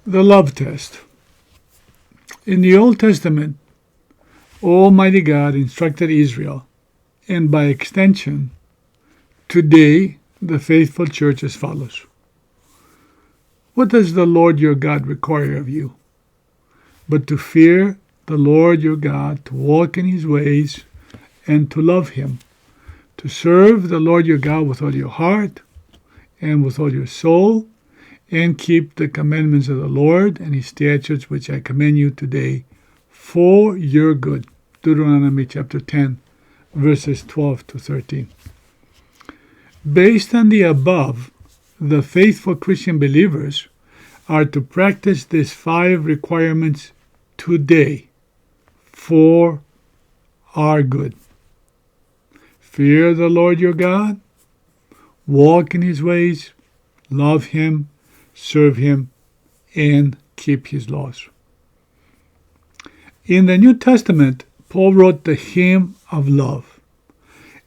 The love test. In the Old Testament, Almighty God instructed Israel, and by extension, today, the faithful church as follows. What does the Lord your God require of you? But to fear the Lord your God, to walk in his ways, and to love him, to serve the Lord your God with all your heart and with all your soul, and keep the commandments of the Lord and his statutes which I command you today for your good. Deuteronomy chapter 10, verses 12 to 13. Based on the above, the faithful Christian believers are to practice these 5 requirements today for our good. Fear the Lord your God, walk in his ways, love him, serve him, and keep his laws. In the New Testament, Paul wrote the hymn of love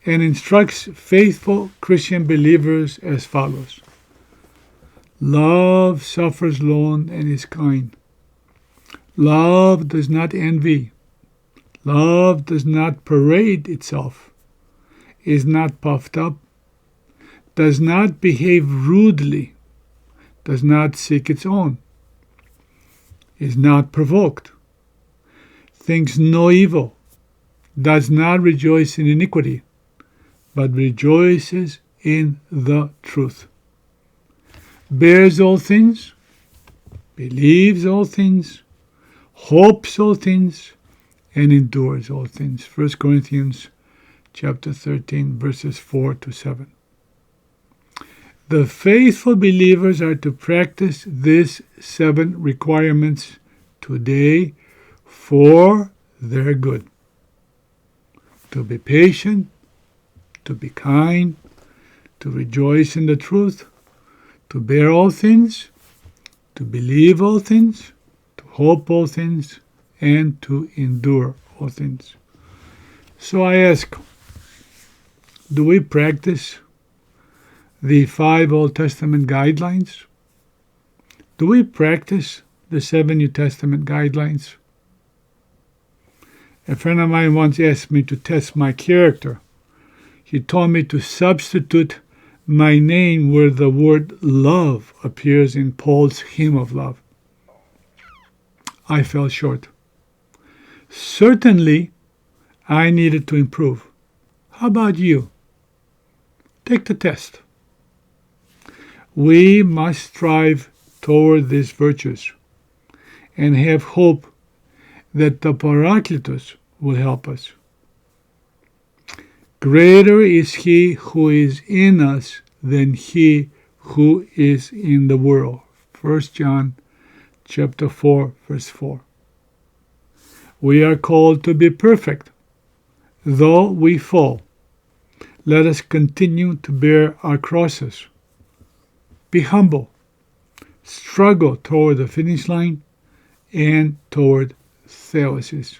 and instructs faithful Christian believers as follows. Love suffers long and is kind. Love does not envy. Love does not parade itself, is not puffed up, does not behave rudely, does not seek its own, is not provoked, thinks no evil, does not rejoice in iniquity, but rejoices in the truth, bears all things, believes all things, hopes all things, and endures all things. 1 Corinthians chapter 13, verses 4 to 7. The faithful believers are to practice these 7 requirements today for their good. To be patient, to be kind, to rejoice in the truth, to bear all things, to believe all things, to hope all things, and to endure all things. So I ask, do we practice the 5 Old Testament guidelines? Do we practice the 7 New Testament guidelines? A friend of mine once asked me to test my character. He told me to substitute my name where the word love appears in Paul's hymn of love. I fell short. Certainly, I needed to improve. How about you? Take the test. We must strive toward these virtues and have hope that the Parakletos will help us. Greater is he who is in us than he who is in the world. 1 John chapter 4, verse 4. We are called to be perfect. Though we fall, let us continue to bear our crosses. Be humble. Struggle toward the finish line and toward theosis.